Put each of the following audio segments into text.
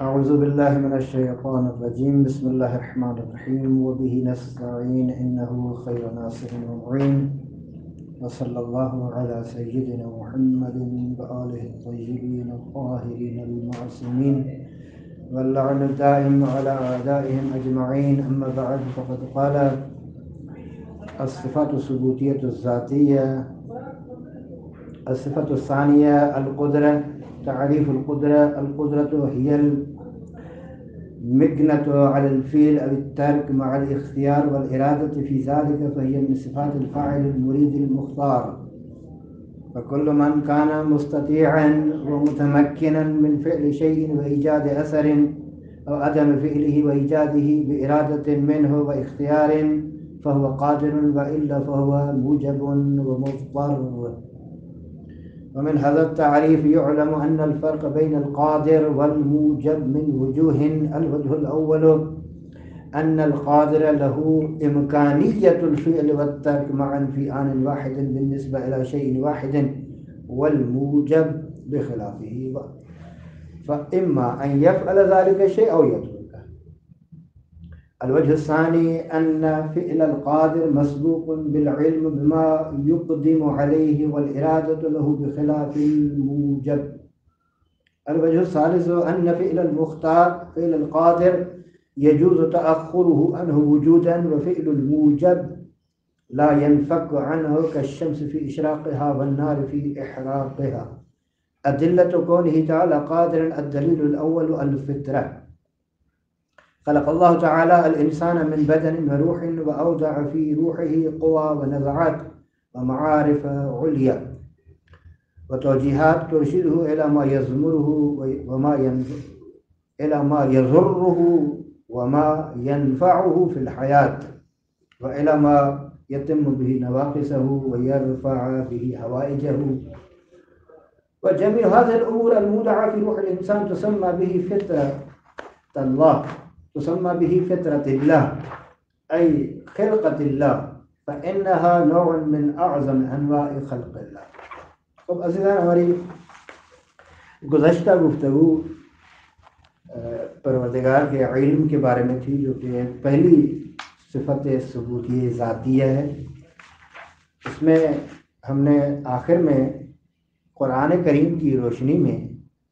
أعوذ بالله من الشيطان الرجيم بسم الله الرحمن الرحيم وبه نستعين إنه خير ناصر ومعين وصلى الله على سيدنا محمد وآله الطيبين الطاهرين المعصومين واللعن الدائم على أعدائهم أجمعين. أما بعد، فقد قال الصفات الثبوتية الذاتية. الصفة الثانية القدرة. تعريف القدرة: القدرة هي المكنة على الفعل أو الترك مع الاختيار والإرادة في ذلك، فهي من صفات الفاعل المريد المختار. فكل من كان مستطيعا ومتمكنا من فعل شيء وإيجاد أثر أو عدم فعله وإيجاده بإرادة منه واختيار فهو قادر، وإلا فهو موجب ومضطر. ومن هذا التعريف يعلم أن الفرق بين القادر والموجب من وجوه. الوجه الأول أن القادر له إمكانية الفعل والترك معا في آن واحد بالنسبة إلى شيء واحد، والموجب بخلافه، فإما أن يفعل ذلك الشيء أو يتركه. الوجه الثاني أن فعل القادر مسبوق بالعلم بما يقدم عليه والإرادة له بخلاف الموجب. الوجه الثالث أن فعل المختار فعل القادر يجوز تأخره عنه وجودا، وفعل الموجب لا ينفك عنه كالشمس في إشراقها والنار في إحراقها. أدلة كونه تعالى قادرا: الدليل الأول الفطرة. خلق الله تعالى الإنسان من بدن وروح، وأودع في روحه قوى ونزعات ومعارف عليا وتوجيهات ترشده إلى ما يزمره إلى ما يضره وما ينفعه في الحياة، وإلى ما يتم به نواقصه ويرفع به حوائجه. وجميع هذه الأمور المودعة في روح الإنسان تسمى به فطرة الله، تسمى به فطرة الله، أي خلقة الله، فإنها نوع من أعظم أنواع خلق اللہ. اب عزیزان، ہماری گزشتہ گفتگو پروردگار کے علم کے بارے میں تھی، جو کہ پہلی صفت ثبوتی ذاتیہ ہے. اس میں ہم نے آخر میں قرآن کریم کی روشنی میں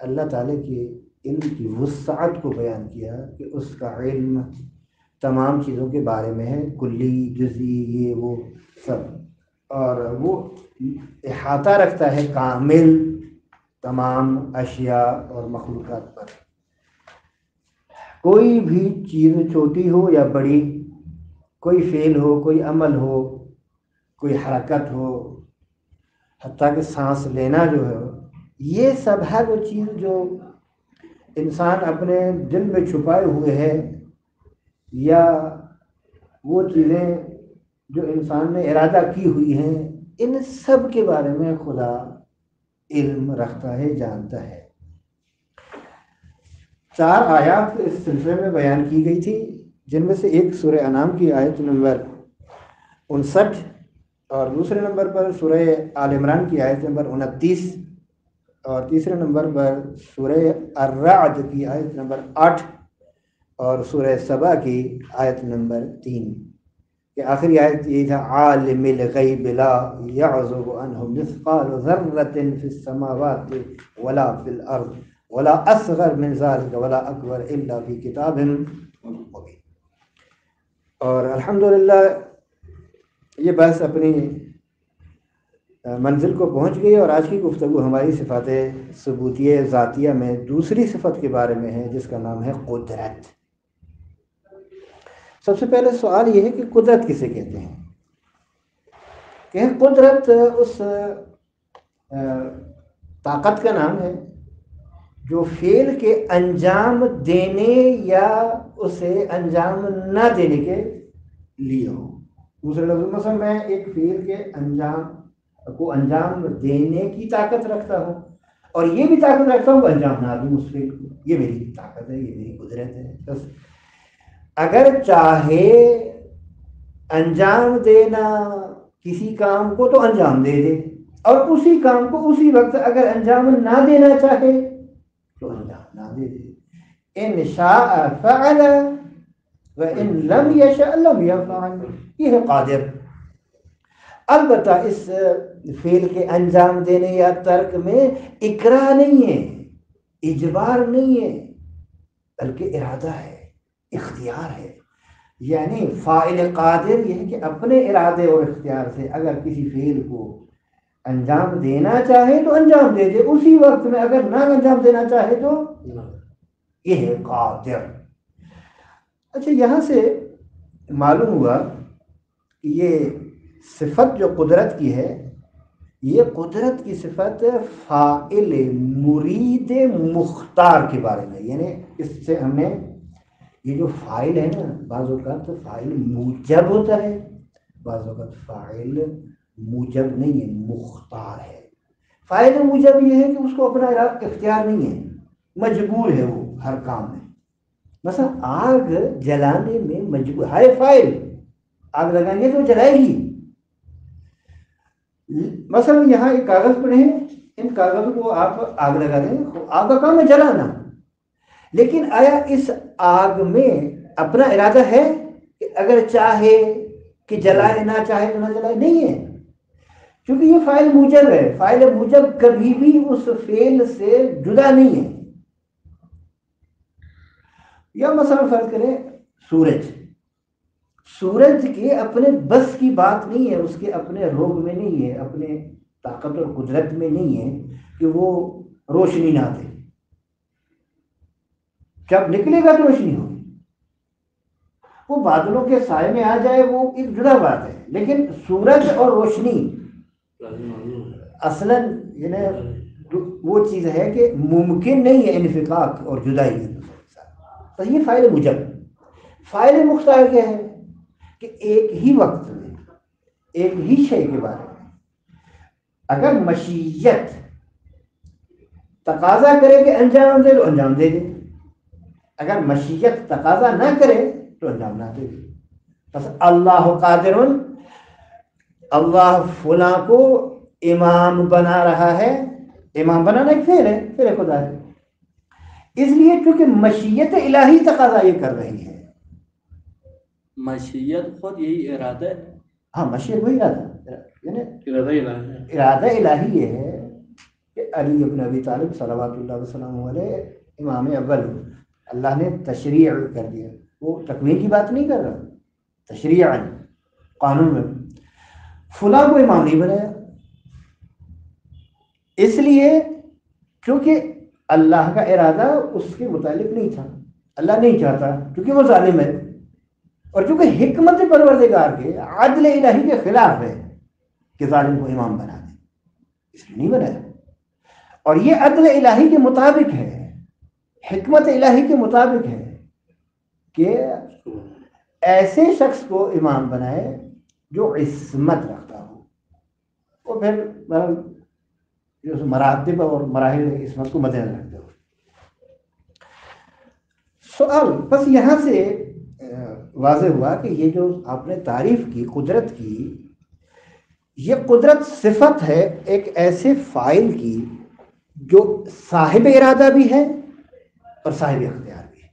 اللہ تعالیٰ کے علم کی وسعت کو بیان کیا کہ اس کا علم تمام چیزوں کے بارے میں ہے، کلی، جزئی، یہ وہ سب، اور وہ احاطہ رکھتا ہے کامل تمام اشیاء اور مخلوقات پر. کوئی بھی چیز چھوٹی ہو یا بڑی، کوئی فعل ہو، کوئی عمل ہو، کوئی حرکت ہو، حتیٰ کہ سانس لینا جو ہے، یہ سب ہے وہ چیز جو انسان اپنے دل میں چھپائے ہوئے ہے، یا وہ چیزیں جو انسان نے ارادہ کی ہوئی ہیں. ان سب کے بارے میں خدا علم رکھتا ہے، جانتا ہے. 4 آیات اس سلسلے میں بیان کی گئی تھی، جن میں سے ایک سورہ انعام کی آیت نمبر 59، اور دوسرے نمبر پر سورہ آل عمران کی آیت نمبر 29، اور تیسرے نمبر پر سورہ الرعد کی آیت نمبر 8، اور سورہ سبا کی آیت نمبر 3. کہ آخری آیت یہ تھا: عالم الغیب لا یعزب عنہ مثقال ذرۃ فی السماوات ولا فی الارض ولا اصغر من ذلک ولا اکبر الا فی کتاب مبین. اور الحمدللہ یہ بحث اپنی منزل کو پہنچ گئی، اور آج کی گفتگو ہماری صفات ثبوتیہ ذاتیہ میں دوسری صفت کے بارے میں ہے، جس کا نام ہے قدرت. سب سے پہلے سوال یہ ہے کہ قدرت کسے کہتے ہیں؟ کہ قدرت اس طاقت کا نام ہے جو فعل کے انجام دینے یا اسے انجام نہ دینے کے لیے ہو. دوسرے لفظوں مثلا میں ایک فعل کے انجام دینے کی طاقت رکھتا ہوں، اور یہ بھی طاقت رکھتا ہوں کہ انجام نہ دوں اس فعل کو. یہ میری طاقت ہے، یہ میری قدرت ہے. بس اگر چاہے انجام دینا کسی کام کو تو انجام دے دے، اور اسی کام کو اسی وقت اگر انجام نہ دینا چاہے تو انجام نہ دے دے. ان شاء فعل وان لم یشاء لم یفعل، یہ ہے قادر۔ البتہ اس فعل کے انجام دینے یا ترک میں اکراہ نہیں ہے، اجبار نہیں ہے، بلکہ ارادہ ہے، اختیار ہے۔ یعنی فاعل قادر یہ ہے کہ اپنے ارادے اور اختیار سے اگر کسی فعل کو انجام دینا چاہے تو انجام دے دے اسی وقت میں، اگر نہ انجام دینا چاہے تو یہ ہے قادر۔ اچھا، یہاں سے معلوم ہوا کہ یہ صفت جو قدرت کی ہے، یہ قدرت کی صفت فاعل مرید مختار کے بارے میں، یعنی اس سے ہم نے یہ جو فاعل ہے نا، بعض اوقات تو فاعل موجب ہوتا ہے، بعض اوقات فاعل موجب نہیں ہے، مختار ہے۔ فاعل موجب یہ ہے کہ اس کو اپنا اختیار نہیں ہے، مجبور ہے وہ ہر کام میں۔ مثلا آگ جلانے میں مجبور ہے، فاعل آگ لگائیں گے تو جلائے گی۔ مثلا یہاں ایک کاغذ پڑے ہیں، ان کاغذوں کو آپ آگ لگا دیں، آگ کا کام ہے جلانا، لیکن آیا اس آگ میں اپنا ارادہ ہے کہ اگر چاہے کہ جلائے، نہ چاہے تو نہ جلائے؟ نہیں ہے، کیونکہ یہ فاعل موجب ہے۔ فاعل موجب کبھی بھی اس فعل سے جدا نہیں ہے۔ یا مثلا فرض کریں سورج کے اپنے بس کی بات نہیں ہے، اس کے اپنے روگ میں نہیں ہے، اپنے طاقت اور قدرت میں نہیں ہے کہ وہ روشنی نہ دے، جب نکلے گا تو روشنی ہوگی۔ وہ بادلوں کے سائے میں آ جائے وہ ایک جدا بات ہے، لیکن سورج اور روشنی اصلاً یعنی وہ چیز ہے کہ ممکن نہیں ہے انفکاک اور جدائی ہے دوسرے کے ساتھ۔ تو یہ فاعل موجب۔ فاعل مختار کیا ہے کہ ایک ہی وقت میں ایک ہی شے کے بارے میں اگر مشیت تقاضا کرے کہ انجام دے تو انجام دے دے، اگر مشیت تقاضا نہ کرے تو انجام نہ دے دے۔ بس اللہ قادر، اللہ فلاں کو امام بنا رہا ہے۔ امام بنانا ایک فعل ہے، فعل خدا ہے، اس لیے کیونکہ مشیت الہی تقاضا یہ کر رہی ہے۔ مشیت خود یہی ارادہ ہے۔ ہاں، مشیت وہی ارادہ، یعنی ارادہ الہی یہ ہے کہ علی ابن ابی طالب صلوات اللہ وسلم علیہ امام اول، اللہ نے تشریع کر دیا، وہ تکوین کی بات نہیں کر رہا، تشریعاً قانون میں فلاں کو امام نہیں بنایا، اس لیے کیونکہ اللہ کا ارادہ اس کے متعلق نہیں تھا، اللہ نہیں چاہتا، کیونکہ وہ ظالم ہے، اور چونکہ حکمت پروردگار کے عدل الہی کے خلاف ہے کہ ظالم کو امام بنا دے، اس لیے نہیں بنایا۔ اور یہ عدل الہی کے مطابق ہے، حکمت الہی کے مطابق ہے کہ ایسے شخص کو امام بنائے جو عصمت رکھتا ہو، اور پھر مراتب اور مراحل عصمت کو مد نظر رکھتے ہو۔ سوال بس یہاں سے واضح ہوا کہ یہ جو آپ نے تعریف کی قدرت کی، یہ قدرت صفت ہے ایک ایسے فاعل کی جو صاحب ارادہ بھی ہے اور صاحب اختیار بھی ہے،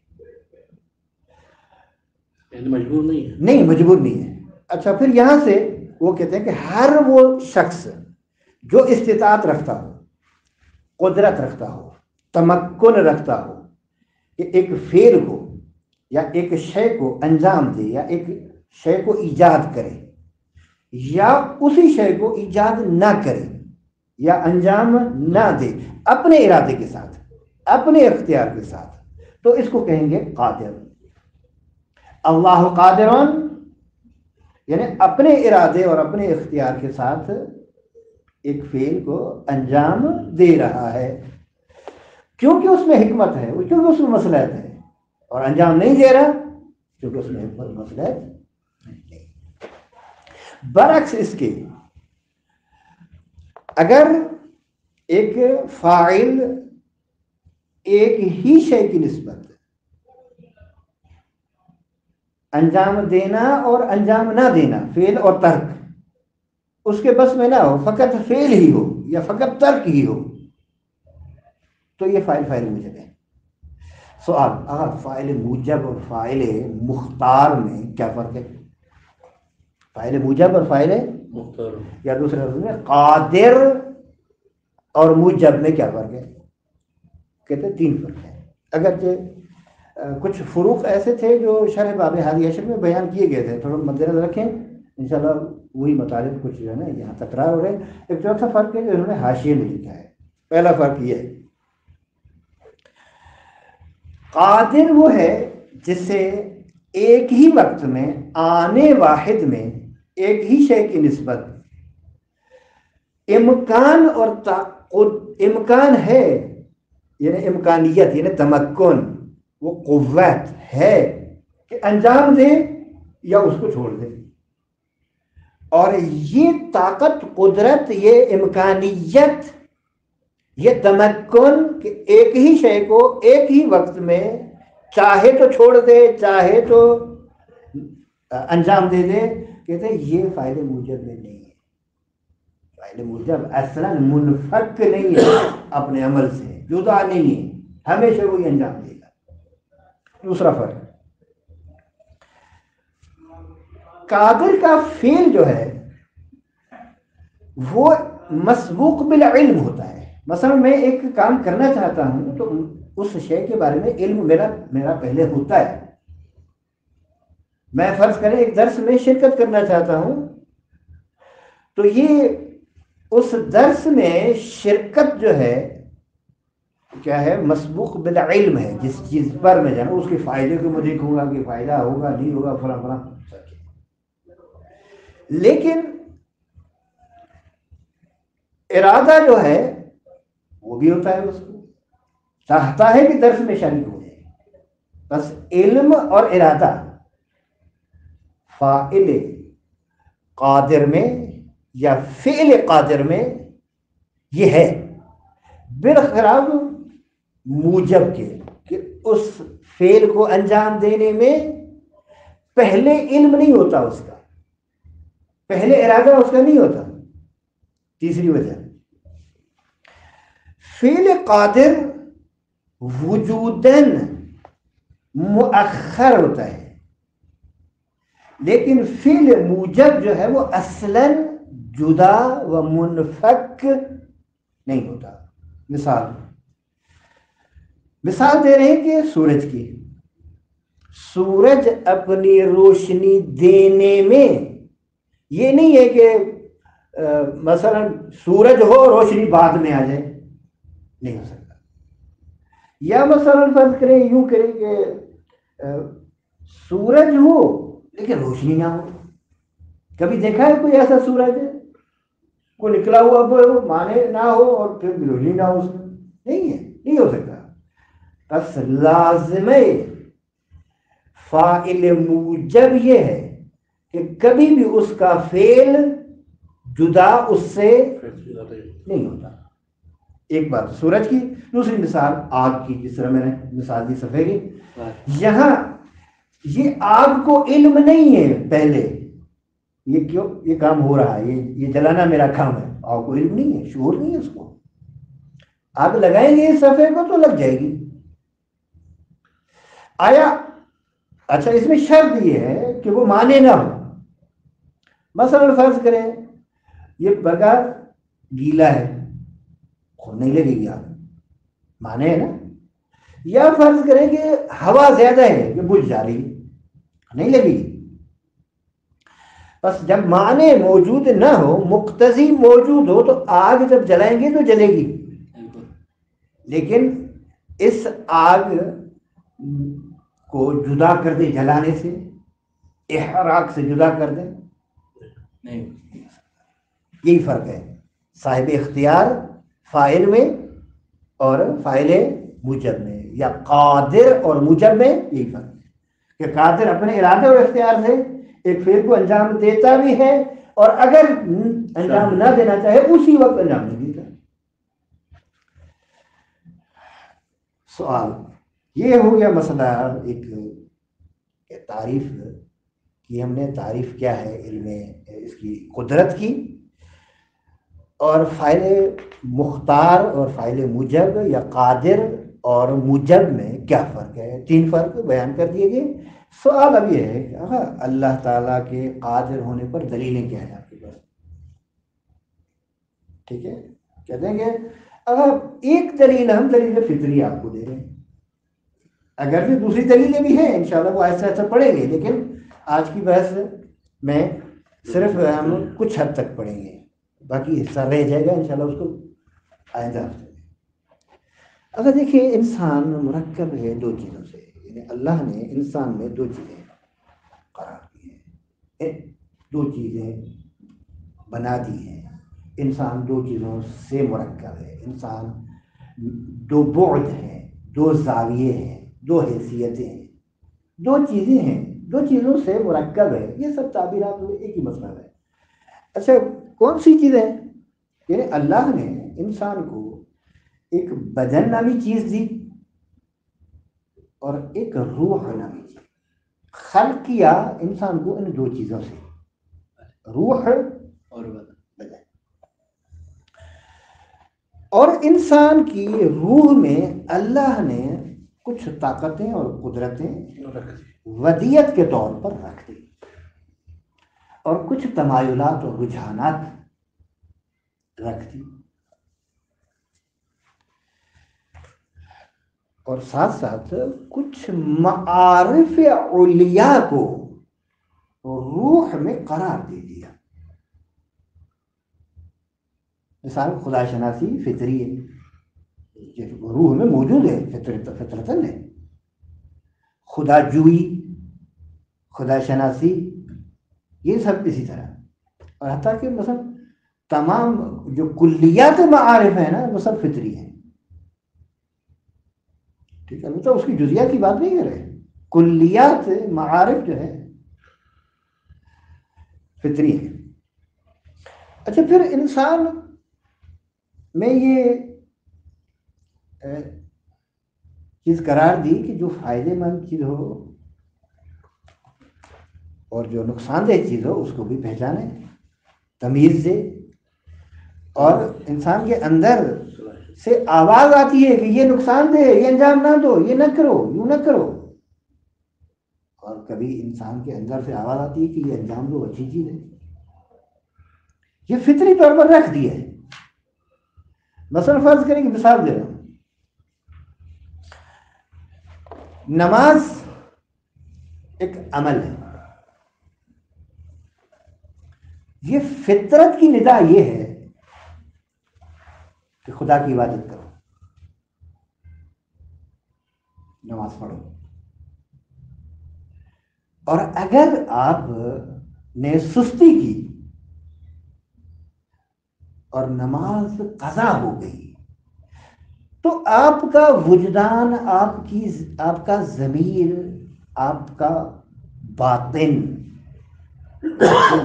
یعنی مجبور نہیں ہے، نہیں مجبور نہیں ہے۔ اچھا، پھر یہاں سے وہ کہتے ہیں کہ ہر وہ شخص جو استطاعت رکھتا ہو، قدرت رکھتا ہو، تمکن رکھتا ہو کہ ایک فعل کو یا ایک شے کو انجام دے، یا ایک شے کو ایجاد کرے، یا اسی شے کو ایجاد نہ کرے یا انجام نہ دے اپنے ارادے کے ساتھ، اپنے اختیار کے ساتھ، تو اس کو کہیں گے قادر۔ اللہ قادرون، یعنی اپنے ارادے اور اپنے اختیار کے ساتھ ایک فعل کو انجام دے رہا ہے، کیونکہ اس میں حکمت ہے، کیونکہ اس میں مصلحت ہے، اور انجام نہیں دے رہا کیونکہ اس میں حکمت مصلحت نہیں۔ برعکس اس کے اگر ایک فاعل ایک ہی شے کی نسبت انجام دینا اور انجام نہ دینا، فعل اور ترک، اس کے بس میں نہ ہو، فقط فعل ہی ہو یا فقط ترک ہی ہو، تو یہ فاعل موجب ہے۔ سوال فاعل موجب اور فاعل مختار میں کیا فرق ہے؟ فاعل موجب اور فاعل مختار یا دوسرے لفظ میں قادر اور موجب میں کیا فرق ہے؟ کہتے ہیں 3 فرق ہے، اگرچہ کچھ فروق ایسے تھے جو شرح باب ہادی عشر میں بیان کیے گئے تھے، تھوڑا مد نظر رکھیں انشاءاللہ وہی مطالب کچھ جو ہے نا یہاں تکرار ہو رہے ہیں۔ ایک چوتھا فرق ہے جو انہوں نے حاشیے میں لکھا ہے۔ پہلا فرق یہ ہے، قادر وہ ہے جس سے ایک ہی وقت میں آنے واحد میں ایک ہی شے کی نسبت امکان اور امکان ہے، یعنی امکانیت یعنی تمکن، وہ قوت ہے کہ انجام دے یا اس کو چھوڑ دے، اور یہ طاقت، قدرت، یہ امکانیت، یہ تمکن کہ ایک ہی شے کو ایک ہی وقت میں چاہے تو چھوڑ دے چاہے تو انجام دے دے، کہتے ہیں یہ فاعل موجب میں نہیں ہے۔ فاعل موجب اصلا منفک نہیں ہے، اپنے عمل سے جدا نہیں ہے، ہمیشہ وہی انجام دے گا۔ دوسرا فرق، قادر کا فعل جو ہے وہ مسبوق بالعلم ہوتا ہے۔ مثلا میں ایک کام کرنا چاہتا ہوں تو اس شے کے بارے میں علم میرا پہلے ہوتا ہے۔ میں فرض کریں ایک درس میں شرکت کرنا چاہتا ہوں تو یہ اس درس میں شرکت جو ہے کیا ہے، مسبوق بالعلم ہے۔ جس چیز پر میں جانا اس کے فائدے کو میں دیکھوں گا کہ فائدہ ہوگا نہیں ہوگا فلاں فلاں، لیکن ارادہ جو ہے وہ بھی ہوتا ہے، اس کو چاہتا ہے کہ درس میں شریک ہو جائے۔ بس علم اور ارادہ فاعل قادر میں یا فعل قادر میں یہ ہے، برخلاف موجب کے کہ اس فعل کو انجام دینے میں پہلے علم نہیں ہوتا، اس کا پہلے ارادہ اس کا نہیں ہوتا۔ تیسری وجہ، فعل قادر وجوداً مؤخر ہوتا ہے، لیکن فعل موجب جو ہے وہ اصلاً جدا و منفک نہیں ہوتا۔ مثال دے رہے ہیں کہ سورج کی، سورج اپنی روشنی دینے میں یہ نہیں ہے کہ مثلا سورج ہو روشنی بعد میں آ جائے، نہیں ہو سکتا۔ یا مثلا فرض کریں یوں کریں کہ سورج ہو لیکن روشنی نہ ہو۔ کبھی دیکھا ہے کوئی ایسا سورج ہے کوئی نکلا ہوا ہو مانے نہ ہو اور پھر روشنی نہ ہو؟ اس میں نہیں ہے، نہیں ہو سکتا۔ بس لازم فاعل موجب یہ ہے کہ کبھی بھی اس کا فعل جدا اس سے نہیں ہوتا۔ ایک بات سورج کی، دوسری مثال آگ کی، جس طرح میں نے مثال دی صفحے کی۔ یہاں یہ آگ کو علم نہیں ہے پہلے یہ کیوں یہ کام ہو رہا ہے، یہ جلانا میرا کام ہے، آگ کو علم نہیں ہے، شعور نہیں ہے اس کو۔ آگ لگائیں گے اس صفحے کو تو لگ جائے گی۔ آیا اچھا اس میں شرط یہ ہے کہ وہ مانے نہ ہو۔ مثلا فرض کریں یہ برگا گیلا ہے، خود نہیں لگے گی آگ، مانے ہے نا۔ یا فرض کریں کہ ہوا زیادہ ہے کہ بجھ جا رہی، نہیں لگے گی۔ بس جب معنی موجود نہ ہو، مقتضی موجود ہو، تو آگ جب جلائیں گے تو جلے گی، لیکن اس آگ کو جدا کر دیں جلانے سے، احراق سے جدا کر دیں، نہیں۔ یہی فرق ہے صاحب اختیار فاعل میں اور فاعل موجب میں، یا قادر اور موجب میں یہی فرق ہے کہ قادر اپنے ارادے اور اختیار سے ایک فعل کو انجام دیتا بھی ہے، اور اگر انجام نہ دینا چاہے اسی وقت انجام نہیں دیتا۔ سوال یہ ہو گیا مسئلہ ایک تعریف کی، ہم نے تعریف کیا ہے علم اس کی قدرت کی، اور فاعل مختار اور فاعل موجب یا قادر اور موجب میں کیا فرق ہے؟ 3 فرق بیان کر دیے گئے۔ سوال اب یہ ہے کہ اللہ تعالیٰ کے قادر ہونے پر دلیلیں کیا ہیں آپ کے پاس؟ ٹھیک ہے، کہتے ہیں کہ اگر ایک دلیل، ہم دلیل فطری آپ کو دے رہے ہیں، اگر بھی دوسری دلیلیں بھی ہیں انشاءاللہ وہ ایسا ایسا پڑھیں گے، لیکن آج کی بحث میں صرف ہم کچھ حد تک پڑھیں گے، باقی حصہ رہ جائے گا انشاءاللہ اس کو آئندہ ہفتے میں۔ اگر دیکھیں انسان مرکب ہے 2 چیزوں سے، یعنی اللہ نے انسان میں 2 چیزیں قرار دی ہیں، 2 چیزیں بنا دی ہیں۔ انسان 2 چیزوں سے مرکب ہے، انسان 2 بعد ہیں، 2 زاویے ہیں، 2 حیثیتیں ہیں، 2 چیزیں ہیں، 2 چیزوں سے مرکب ہے۔ یہ سب تعبیرات میں ایک ہی مطلب ہے۔ اچھا کون سی چیزیں؟ یعنی اللہ نے انسان کو ایک بدن نامی چیز دی اور ایک روح نامی چیز، خلق کیا انسان کو ان 2 چیزوں سے، روح اور بدن۔ اور انسان کی روح میں اللہ نے کچھ طاقتیں اور قدرتیں ودیت کے طور پر رکھ دی، اور کچھ تمایلات اور رجحانات رکھ دی، اور ساتھ ساتھ کچھ معارف علیاء کو روح میں قرار دے دیا۔ مثال خدا شناسی فطری ہے، روح میں موجود ہے، فطرتاً ہے۔ خدا جوئی، خدا شناسی، یہ سب اسی طرح، اور حتیٰ کہ مثلا تمام جو کلیات معارف ہیں نا وہ سب فطری ہیں۔ ٹھیک ہے، تو اس کی جزیات کی بات نہیں کر رہے، کلیات معارف جو ہے فطری ہے۔ اچھا پھر انسان میں یہ چیز قرار دی کہ جو فائدے مند چیز ہو اور جو نقصان دہ چیز ہو اس کو بھی پہچانے، تمیز دے، اور انسان کے اندر سے آواز آتی ہے کہ یہ نقصان دہ ہے، یہ انجام نہ دو، یہ نہ کرو، یوں نہ کرو، اور کبھی انسان کے اندر سے آواز آتی ہے کہ یہ انجام دو، اچھی چیز ہے۔ یہ فطری طور پر رکھ دیا ہے۔ مثلا فرض کریں کہ مثال دے رہا ہوں، نماز ایک عمل ہے، یہ فطرت کی ندا یہ ہے کہ خدا کی عبادت کرو، نماز پڑھو، اور اگر آپ نے سستی کی اور نماز قضا ہو گئی تو آپ کا وجدان، آپ کا ضمیر، آپ کا باطن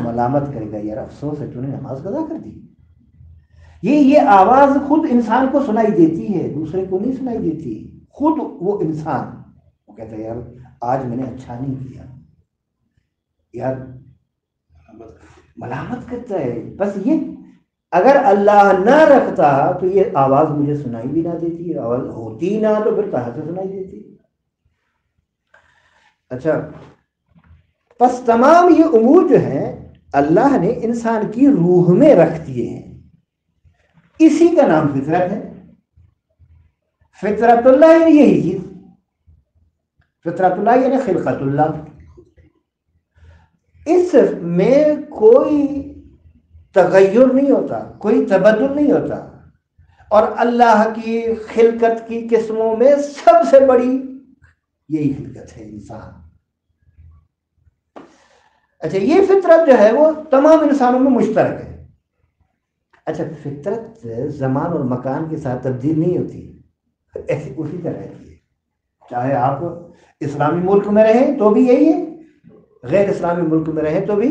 ملامت کرے گا، یار افسوس ہے تو نے نماز قضا کر دی۔ یہ آواز خود انسان کو سنائی دیتی ہے، دوسرے کو نہیں سنائی دیتی۔ خود وہ انسان وہ کہتا ہے یار آج میں نے اچھا نہیں کیا، یار ملامت کرتا ہے۔ بس یہ اگر اللہ نہ رکھتا تو یہ آواز مجھے سنائی بھی نہ دیتی، آواز ہوتی نہ تو پھر کہاں سے سنائی دیتی۔ اچھا پس تمام یہ امور جو ہیں اللہ نے انسان کی روح میں رکھ دیے ہیں، اسی کا نام فطرت ہے۔ فطرت اللہ یعنی یہی چیز، فطرت اللہ یعنی خلقت اللہ، اس میں کوئی تغیر نہیں ہوتا، کوئی تبدل نہیں ہوتا، اور اللہ کی خلقت کی قسموں میں سب سے بڑی یہی خلقت ہے انسان۔ اچھا یہ فطرت جو ہے وہ تمام انسانوں میں مشترک ہے۔ اچھا فطرت زمان اور مکان کے ساتھ تبدیل نہیں ہوتی، ایسی اسی طرح رہتی ہے، چاہے آپ اسلامی ملک میں رہیں تو بھی یہی ہے، غیر اسلامی ملک میں رہیں تو بھی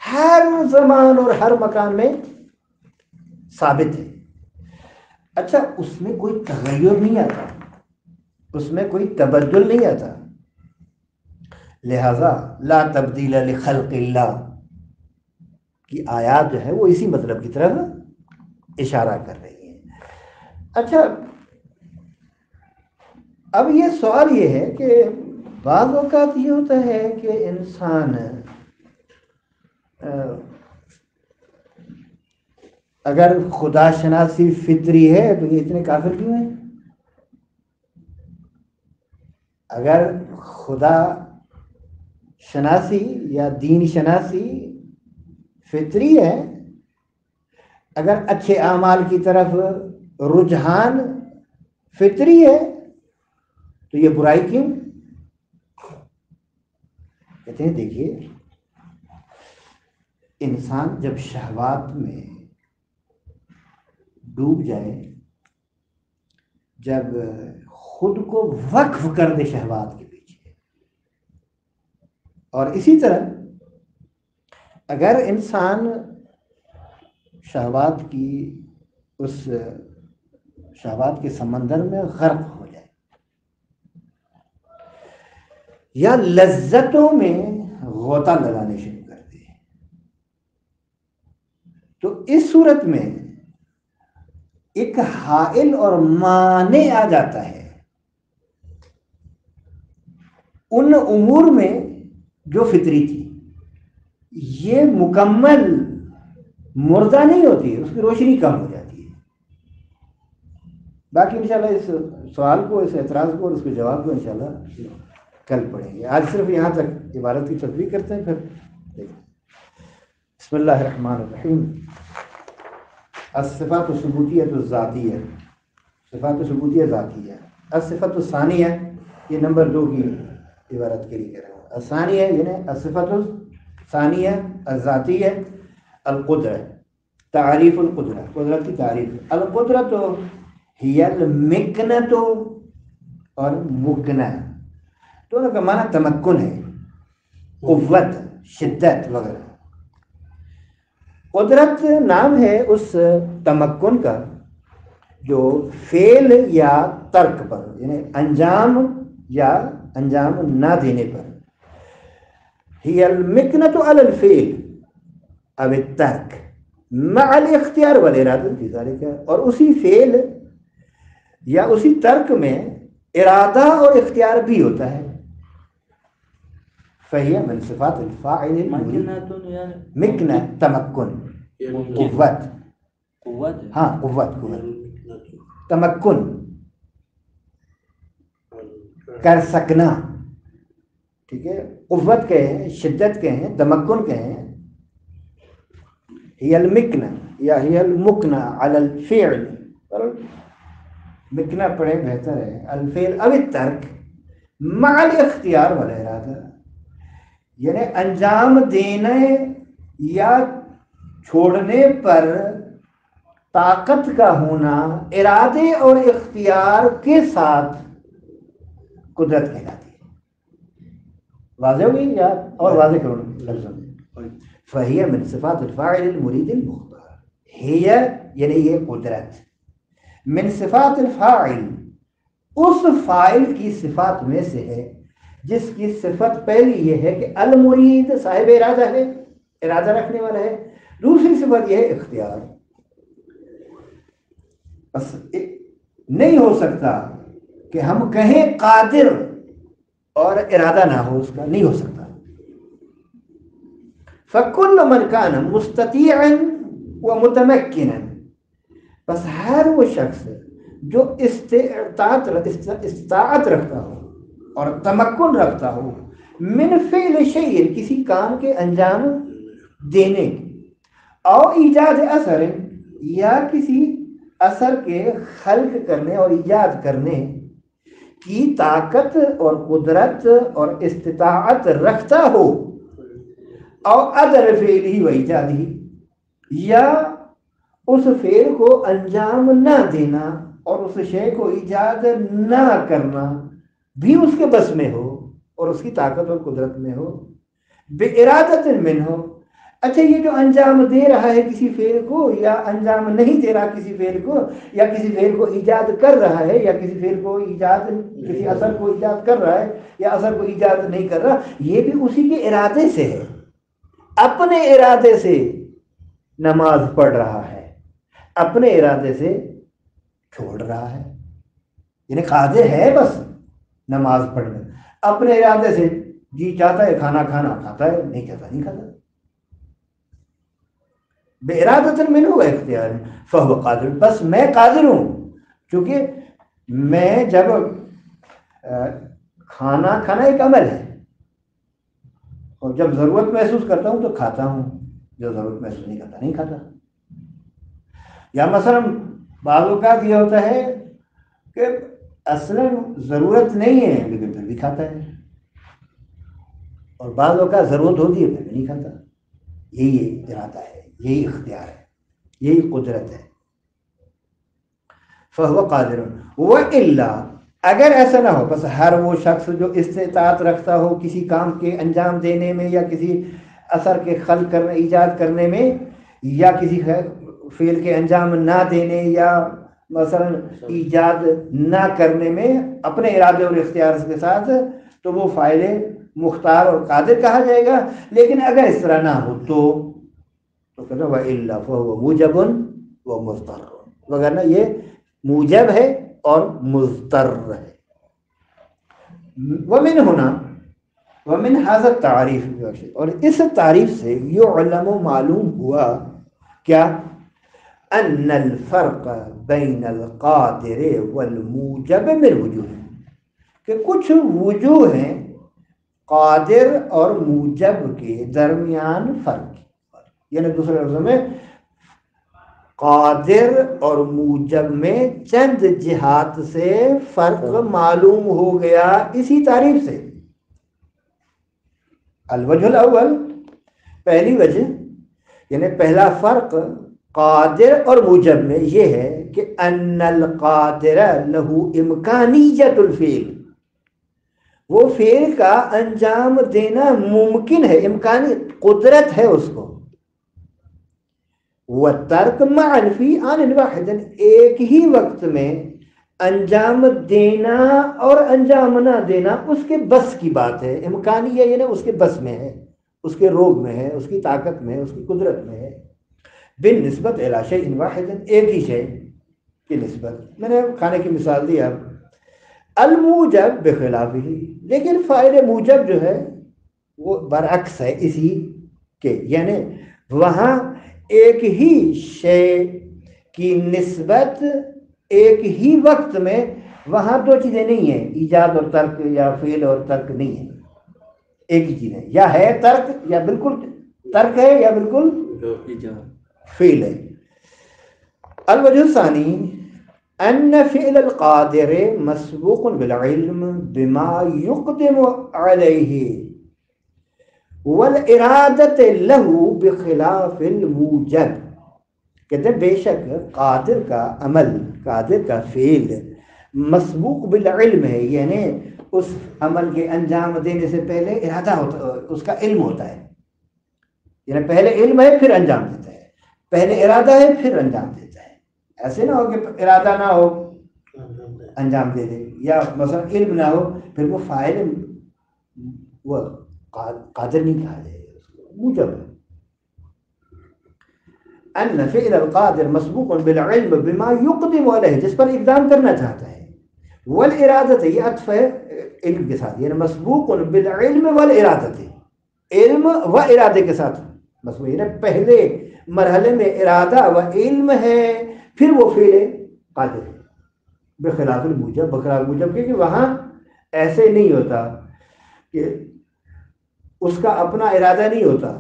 ہر زمان اور ہر مکان میں ثابت ہے۔ اچھا اس میں کوئی تغیر نہیں آتا، اس میں کوئی تبدل نہیں آتا، لہذا لا تبدیل لخلق اللہ کی آیات جو ہے وہ اسی مطلب کی طرف اشارہ کر رہی ہیں۔ اچھا اب یہ سوال یہ ہے کہ بعض اوقات یہ ہوتا ہے کہ انسان اگر خدا شناسی فطری ہے تو یہ اتنے کافر کیوں ہیں؟ اگر خدا شناسی یا دین شناسی فطری ہے، اگر اچھے اعمال کی طرف رجحان فطری ہے تو یہ برائی کیوں؟ کہتے ہیں دیکھیے، انسان جب شہوات میں ڈوب جائے، جب خود کو وقف کر دے شہوات کے پیچھے، اور اسی طرح اگر انسان شہوات کی اس شہوات کے سمندر میں غرق ہو جائے یا لذتوں میں غوطہ لگانے شروع کر دے، تو اس صورت میں ایک حائل اور مانع آ جاتا ہے ان امور میں جو فطری تھی۔ یہ مکمل مردہ نہیں ہوتی، اس کی روشنی کم ہو جاتی ہے۔ باقی انشاءاللہ اس سوال کو، اس اعتراض کو اور اس کے جواب کو انشاءاللہ کل پڑھیں گے۔ آج صرف یہاں تک عبارت کی تصدیق کرتے ہیں، پھر دیکھیں۔ بسم اللہ الرحمن الرحیم۔ الصفات الثبوتیہ الذاتیہ، صفات ثبوتیہ ذاتیہ۔ الصفات الثانیہ، یہ نمبر 2 کی عبارت کے لیے کہہ رہا ہوں۔ الثانیہ یعنی الصفات الثانیہ الذاتیہ القدرہ، تعریف القدرہ، قدرت کی تعریف۔ القدرۃ ہی المکنۃ اور مکنہ، دونوں کا معنی تمکن ہے، قوت، شدت وغیرہ۔ قدرت نام ہے اس تمکن کا جو فعل یا ترک پر، یعنی انجام یا انجام نہ دینے پر، ہی المکنۃ علی الفعل او الترک مع الاختیار والارادہ فی ذلک، اور اسی فعل یا اسی ترک میں ارادہ اور اختیار بھی ہوتا ہے۔ فہی من صفات الفاعل، مکنہ تمکن، قوت، ہاں قوت، تمکن، کر سکنا، ٹھیک ہے۔ قوت کہیں، شدت کہیں، تمکن کہیں، ہی المکنہ یا ہی المکنہ علی الفعل، مکنہ پڑھیں بہتر ہے، الفعل او الترک مع الاختیار والارادہ، یعنی انجام دینے یا چھوڑنے پر طاقت کا ہونا ارادے اور اختیار کے ساتھ قدرت کہلاتی ہے۔ واضح ہوئی یا اور واضح کرو لفظوں میں؟ فہی من صفات الفاعل المرید المختار، ہی یعنی یہ قدرت، من صفات الفاعل اس فاعل کی صفات میں سے ہے جس کی صفت پہلی یہ ہے کہ المرید صاحب ارادہ ہے، ارادہ رکھنے والا ہے۔ دوسری صفت یہ ہے اختیار۔ بس نہیں ہو سکتا کہ ہم کہیں قادر اور ارادہ نہ ہو، اس کا نہیں ہو سکتا۔ فَكُلُّ مَنْ كَانَ مُسْتَطِيعًا وَمُتَمَكِّنًا، بس ہر وہ شخص جو استطاعت رکھتا ہو اور تمکن رکھتا ہو، من فعل شیء کسی کام کے انجام دینے، او ایجاد اثر یا کسی اثر کے خلق کرنے اور ایجاد کرنے کی طاقت اور قدرت اور استطاعت رکھتا ہو، او ادر فعل ہی و ایجاد ہی، یا اس فعل کو انجام نہ دینا اور اس شے کو ایجاد نہ کرنا بھی اس کے بس میں ہو اور اس کی طاقت اور قدرت میں ہو، بِإِرَادَةٍ مِّنْهُ۔ اچھا، یہ جو انجام دے رہا ہے کسی فعل کو یا انجام نہیں دے رہا کسی فعل کو، یا کسی فعل کو ایجاد کر رہا ہے یا کسی فعل کو ایجاد، کسی اثر کو ایجاد کر رہا ہے یا اثر کو ایجاد نہیں کر رہا، یہ بھی اسی کے ارادے سے ہے، اپنے ارادے سے نماز پڑھ رہا ہے، اپنے ارادے سے چھوڑ رہا ہے، یعنی قادر ہے، بس نماز پڑھنے، اپنے ارادے سے جی چاہتا ہے کھانا کھانا کھاتا ہے، نہیں چاہتا نہیں کھاتا، بے ارادۃ منہ و اختیار فہو قادر، بس میں قادر ہوں، چونکہ میں جب کھانا کھانا ایک عمل ہے، اور جب ضرورت محسوس کرتا ہوں تو کھاتا ہوں، جو ضرورت محسوس نہیں کرتا نہیں کھاتا۔ یا مثلا بعض اوقات یہ ہوتا ہے کہ اصلا ضرورت نہیں ہے لیکن پھر بھی کھاتا ہے، اور بعض اوقات ضرورت ہوتی ہے پھر بھی نہیں کھاتا۔ یہی ارادہ ہے، یہی اختیار ہے، یہی قدرت ہے۔ فہو قادر وإلا، اگر ایسا نہ ہو، بس ہر وہ شخص جو استطاعت رکھتا ہو کسی کام کے انجام دینے میں یا کسی اثر کے خلق کرنے ایجاد کرنے میں یا کسی فعل کے انجام نہ دینے یا مثلا ایجاد نہ کرنے میں اپنے ارادے اور اختیار کے ساتھ، تو وہ فاعل مختار اور قادر کہا جائے گا۔ لیکن اگر اس طرح نہ ہو تو کہتے ہیں وَإِلَّا فَهُوَ مُوجَبٌ وَمُضْطَرٌ، وغیرہ یہ موجب ہے اور مضطر ہے۔ ومن ہونا ومن هذا التعریف، اور اس تعریف سے یعلم معلوم ہوا کیا، ان الفرق بین القادر والموجب من وجوہ، کہ کچھ وجوہ ہیں قادر اور موجب کے درمیان فرق، یعنی دوسرے لفظوں میں قادر اور موجب میں چند جہات سے فرق معلوم ہو گیا اسی تعریف سے۔ الوجہ الاول، پہلی وجہ یعنی پہلا فرق قادر اور موجب میں یہ ہے کہ ان القادر له امکانیت الفعل، وہ فعل کا انجام دینا ممکن ہے، امکانی قدرت ہے اس کو، وَتَرْكَ مَعَ الْفِي عَنِ الْوَاحِدٍ، ایک ہی وقت میں انجام دینا اور انجام نہ دینا اس کے بس کی بات ہے، امکانی ہے یعنی اس کے بس میں ہے، اس کے روگ میں ہے، اس کی طاقت میں ہے، اس کی قدرت میں ہے، بالنسبت الی شیء واحد، ایک ہی شے کی نسبت۔ میں نے کھانے کی مثال دی اب، الموجب بخلافہ، لیکن فاعل موجب جو ہے وہ برعکس ہے اسی کے، یعنی وہاں ایک ہی شے کی نسبت ایک ہی وقت میں، وہاں دو چیزیں نہیں ہیں، ایجاد اور ترک یا فعل اور ترک نہیں ہے، ایک ہی چیز ہے، یا ہے ترک یا بالکل ترک ہے یا بالکل فعل ہے۔ الوجہ الثانی ان فعل القادر مسبوق بالعلم بما يقدم علیہ والارادت له بخلاف الموجب، کہتے ہیں بے شک قادر کا عمل، قادر کا فعل مسبوق بالعلم ہے، یعنی اس عمل کے انجام دینے سے پہلے ارادہ ہوتا ہے، اس کا علم ہوتا ہے، یعنی پہلے علم ہے پھر انجام دیتا ہے، پہلے ارادہ ہے پھر انجام دیتا ہے، ایسے نہ ہو کہ ارادہ نہ ہو انجام دے دے، یا مثلا علم نہ ہو پھر وہ فاعل وہ قادر نہیں کہا جائے گا، اس کو موجب ہے۔ ان فعل القادر مسبوق بالعلم بما يقدم علیہ، جس پر اقدام کرنا چاہتا ہے، والارادت، یہ عطف ہے علم کے ساتھ، یعنی مسبوق بالعلم والارادت، علم و ارادے کے ساتھ مسبوق، یعنی پہلے مرحلے میں ارادہ و علم ہے پھر وہ فعل قادر ہے، بخلاف الموجب، بخلاف موجب کے، کہ وہاں ایسے نہیں ہوتا کہ اس کا اپنا ارادہ نہیں ہوتا،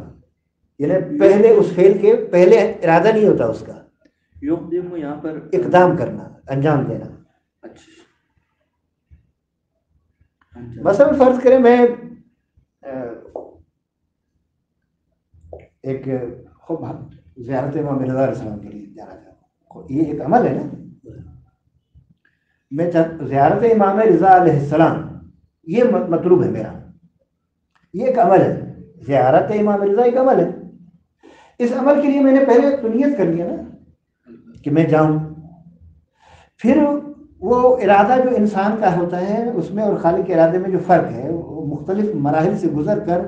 یعنی پہلے اس فعل کے پہلے ارادہ نہیں ہوتا اس کا، یقدم یہاں پر اقدام کرنا، انجام دینا۔ اچھا، مثلا فرض کریں میں ایک خوب زیارت امام رضا علیہ السلام کے لیے جانا چاہتا ہوں، یہ ایک عمل ہے نا، میں زیارت امام رضا علیہ السلام یہ مطلوب ہے میرا، یہ ایک عمل ہے، زیارت امام رضا ایک عمل ہے، اس عمل کے لیے میں نے پہلے تو نیت کر لیا نا کہ میں جاؤں، پھر وہ ارادہ جو انسان کا ہوتا ہے اس میں اور خالق کے ارادے میں جو فرق ہے، وہ مختلف مراحل سے گزر کر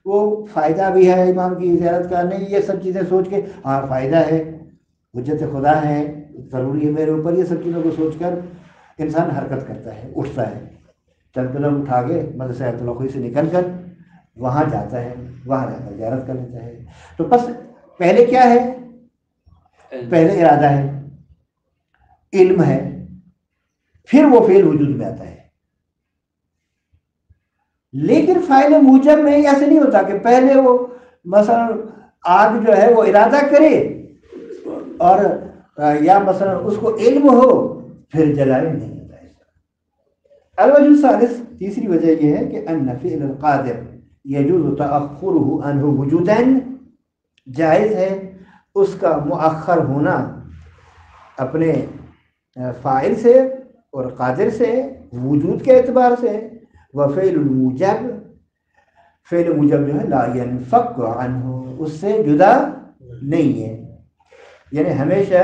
وہ فائدہ بھی ہے امام کی زیارت کا، نہیں یہ سب چیزیں سوچ کے ہاں فائدہ ہے، حجت خدا ہے، ضروری ہے میرے اوپر، یہ سب چیزوں کو سوچ کر انسان حرکت کرتا ہے، اٹھتا ہے، تلتلا اٹھا کے مدرسہ آیت اللہ خوئی سے نکل کر وہاں جاتا ہے، وہاں جا کر زیارت کر لیتا ہے. تو بس پہلے کیا ہے؟ پہلے ارادہ ہے، علم ہے، پھر وہ فعل وجود میں آتا ہے. لیکن فاعل موجب میں ایسے نہیں ہوتا کہ پہلے وہ مثلا آگ جو ہے وہ ارادہ کرے اور یا مثلا اس کو علم ہو پھر جلائے، نہیں ہوتا ہے. الوجہ الثالث، تیسری وجہ یہ ہے کہ ان فعل القادر یجوز تأخره عنه وجودا، جائز ہے اس کا مؤخر ہونا اپنے فاعل سے اور قادر سے وجود کے اعتبار سے. وفعل الموجب، فعل موجب جو ہے لا ينفك عنہ، اس سے جدا نہیں ہے، یعنی ہمیشہ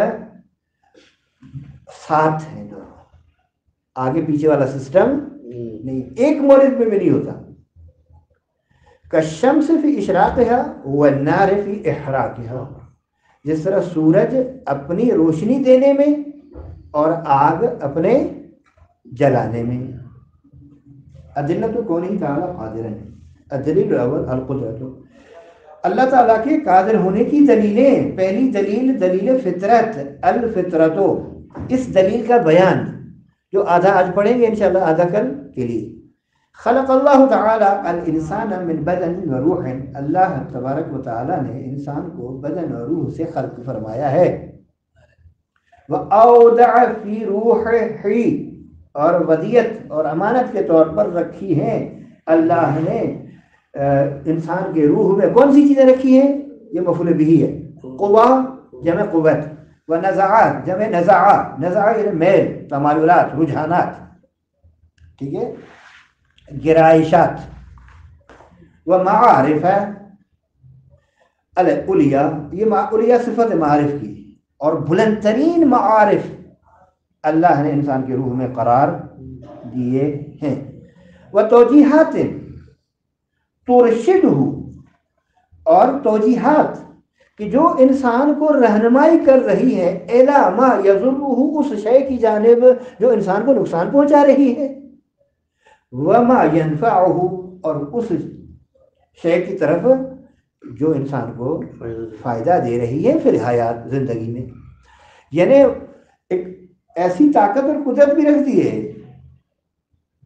ساتھ ہیں دونوں، آگے پیچھے والا سسٹم نہیں، ایک مورد میں بھی نہیں ہوتا. کالشمس فی اشراقها والنار فی احراقها، جس طرح سورج اپنی روشنی دینے میں اور آگ اپنے جلانے میں. ادلۃ کونہ تعالی قادرا، الدلیل الاول القدرۃ، اللہ تعالیٰ کے قادر ہونے کی دلیلیں. پہلی دلیل دلیل فطرت، الفطرت، اس دلیل کا بیان جو آدھا آج پڑھیں گے انشاءاللہ، آدھا کل کے لیے. خلق اللہ تعالی الانسان من بدن و روح، اللہ تبارک و تعالی نے انسان کو بدن اور روح سے خلق فرمایا ہے. وَأَوْدَعَ فِي رُوحِهِ، اور ودیت اور امانت کے طور پر رکھی ہیں اللہ نے انسان کے روح میں. کون سی چیزیں رکھی ہیں؟ یہ مفعول بہ ہے. قوا جمع قوت، ونزعات جمع نزعہ، نزعہ یعنی میل، تمایلات، رجحانات، ٹھیک ہے، گرائشات. ومعارف العلیٰ، یہ علیٰ صفت معارف کی، اور بلند ترین معارف اللہ نے انسان کے روح میں قرار دیے ہیں. وتوجیہات ترشدہ، اور توجیہات کہ جو انسان کو رہنمائی کر رہی ہے، الی ما یضرہ، اس شے کی جانب جو انسان کو نقصان پہنچا رہی ہے، وما ینفعہ، اور اس شے کی طرف جو انسان کو فائدہ دے رہی ہے فی الحیات، زندگی میں. یعنی ایک ایسی طاقت اور قدرت بھی رکھتی ہے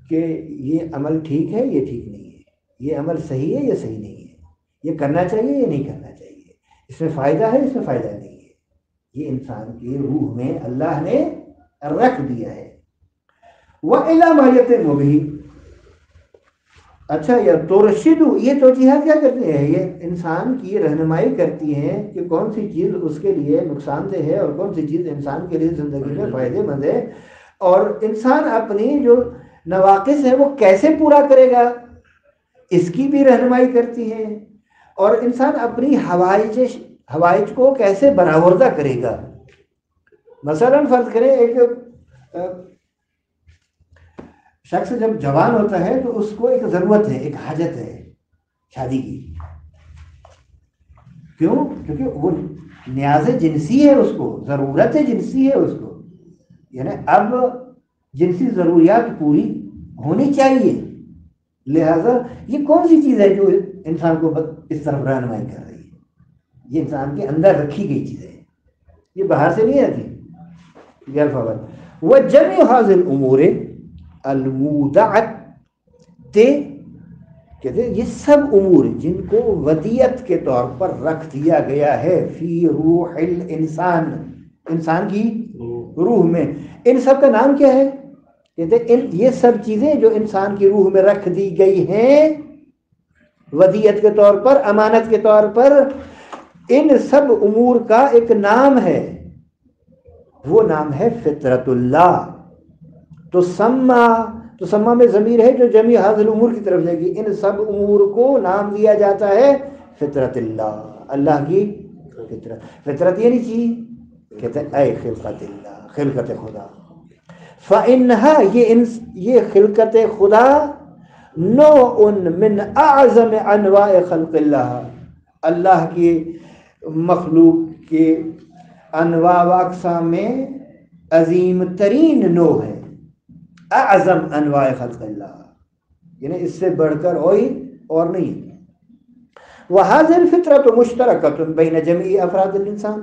کہ یہ عمل ٹھیک ہے، یہ ٹھیک نہیں ہے، یہ عمل صحیح ہے، یہ صحیح نہیں ہے، یہ کرنا چاہیے، یہ نہیں کرنا چاہیے، اس میں فائدہ ہے، اس میں فائدہ نہیں ہے. یہ انسان کی روح میں اللہ نے رکھ دیا ہے. وَإِلَى مَا يَتِمُّ بِهِ، اچھا، یا ترشد، یہ توجیہات کیا کرتے ہیں؟ یہ انسان کی رہنمائی کرتی ہیں کہ کون سی چیز اس کے لیے نقصان دہ ہے اور کون سی چیز انسان کے لیے زندگی میں فائدے مند ہے، اور انسان اپنی جو نواقص ہے وہ کیسے پورا کرے گا، اس کی بھی رہنمائی کرتی ہیں. اور انسان اپنی حوائج کو کیسے برآوردہ کرے گا. مثلا فرض کریں ایک شخص جب جوان ہوتا ہے تو اس کو ایک ضرورت ہے، ایک حاجت ہے شادی کی. کیوں؟ کیونکہ وہ نیاز جنسی ہے، اس کو ضرورت جنسی ہے اس کو، یعنی اب جنسی ضروریات پوری ہونی چاہیے. لہذا یہ کون سی چیز ہے جو انسان کو اس طرف رہنمائی کر رہی ہے؟ یہ انسان کے اندر رکھی گئی چیزیں ہیں، یہ باہر سے نہیں آتی. وَجَمِيعُ هَذِهِ الْأُمُورِ المودعت، کہتے ہیں یہ سب امور جن کو ودیت کے طور پر رکھ دیا گیا ہے، فی روح الانسان، انسان کی روح میں. ان سب کا نام کیا ہے؟ کہتے ہیں یہ سب چیزیں جو انسان کی روح میں رکھ دی گئی ہیں ودیت کے طور پر، امانت کے طور پر، ان سب امور کا ایک نام ہے، وہ نام ہے فطرت اللہ. تو سما میں ضمیر ہے جو جمیع حاضر امور کی طرف جائے گی. ان سب امور کو نام دیا جاتا ہے فطرت اللہ، اللہ کی فطرت. فطرت یہ نہیں چیز، کہتے ہیں اے خلقت اللہ، خلقت خدا. فَإِنَّهَا، یہ خلقت خدا، نوع من اعظم انواع خلق اللہ، اللہ کی مخلوق کے انواع و اقسام میں عظیم ترین نوع ہے. اعظم انواع خلق اللہ، یعنی اس سے بڑھ کر اور نہیں. وَهَذِهِ الْفِطْرَةُ مُشْتَرَكَةٌ بَيْنَ جَمِيعِ أَفْرَادِ الْإِنسان.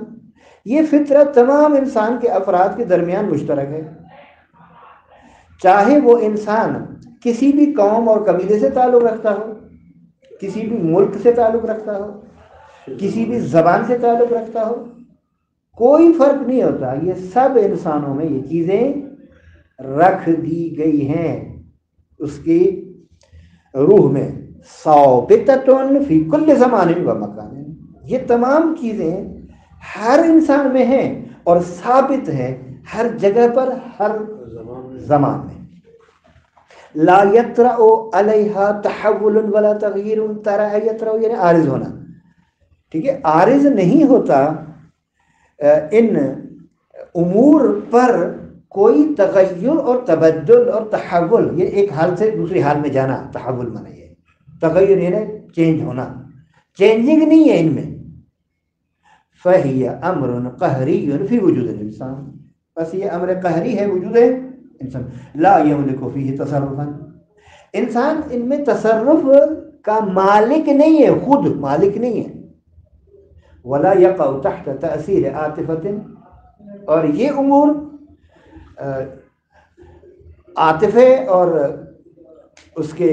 یہ فطرت تمام انسان کے افراد کے درمیان مشترک ہے، چاہے وہ انسان کسی بھی قوم اور قبیلے سے تعلق رکھتا ہو، کسی بھی ملک سے تعلق رکھتا ہو، کسی بھی زبان سے تعلق رکھتا ہو، کوئی فرق نہیں ہوتا. یہ سب انسانوں میں یہ چیزیں رکھ دی گئی ہیں اس کی روح میں. ثابتۃ فی کل زمان و مکان. یہ تمام چیزیں ہر انسان میں ہیں اور ثابت ہیں ہر جگہ پر، ہر زمان میں. لا یطرأ علیہا تحول ولا تغییر ترا یطرأ یعنی عارض ہونا. ٹھیک ہے، عارض نہیں ہوتا ان امور پر کوئی تغیر اور تبدل اور تحول. یہ ایک حال سے دوسری حال میں جانا تحول مانا ہے. تغیر یعنی چینج ہونا، چینجنگ نہیں ہے ان میں. فَهِيَ أَمْرٌ قَهْرِيٌّ فِي وُجُودِ الْإِنسان. بس یہ امر قہری ہے وجود انسان. لا يملك فيه تصرفا. انسان ان میں تصرف کا مالک نہیں ہے، خود مالک نہیں ہے. ولا يقع تحت تأثیر عاطفة. اور یہ امور عاطفے اور اس کے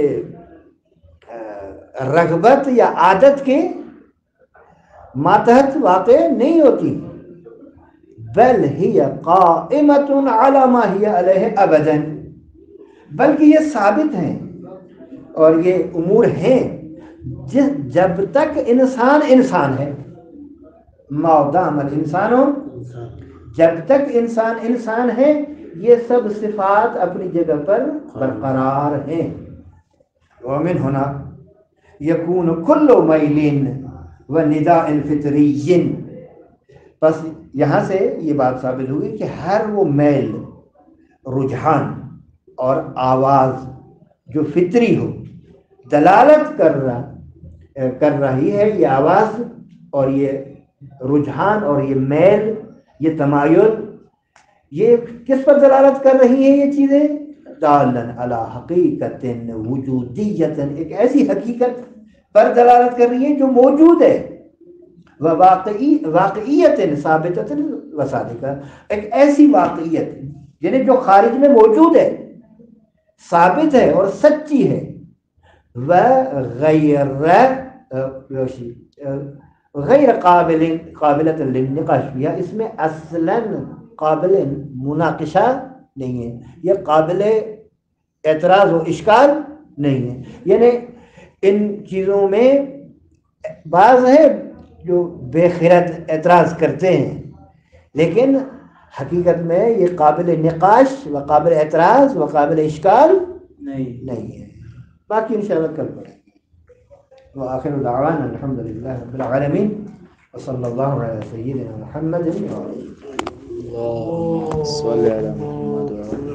رغبت یا عادت کے ماتحت واقع نہیں ہوتی. بل ہی قائمۃ علی ما ہی علیہ ابدا. بلکہ یہ ثابت ہیں اور یہ امور ہیں جب تک انسان انسان ہے. ما دام الانسان، جب تک انسان انسان ہے یہ سب صفات اپنی جگہ پر برقرار ہیں. ومن ہونا یکون کل میل و نداء فطری. بس یہاں سے یہ بات ثابت ہوئی کہ ہر وہ میل، رجحان اور آواز جو فطری ہو، دلالت کر رہی ہے یہ آواز اور یہ رجحان اور یہ میل، یہ تمایل، یہ کس پر دلالت کر رہی ہیں یہ چیزیں؟ دالن علی حقیقت وجودیت. ایک ایسی حقیقت پر دلالت کر رہی ہے جو موجود ہے. واقعیت ثابتۃ و صادقہ. ایک ایسی واقعیت یعنی جو خارج میں موجود ہے، ثابت ہے اور سچی ہے. غیر قابلۃ للنقاش. یا اس میں اصلاً قابل مناقشہ نہیں ہے، یہ قابل اعتراض و اشکال نہیں ہے. یعنی ان چیزوں میں بعض ہے جو بے خیرت اعتراض کرتے ہیں، لیکن حقیقت میں یہ قابل نقاش و قابل اعتراض و قابل اشکال نہیں ہے. باقی انشاءاللہ کل پڑھیں گے. وآخر دعوانا الحمدللہ رب العالمین وصلی اللہ علی سیدنا محمد. اللهم صل على محمد وعلى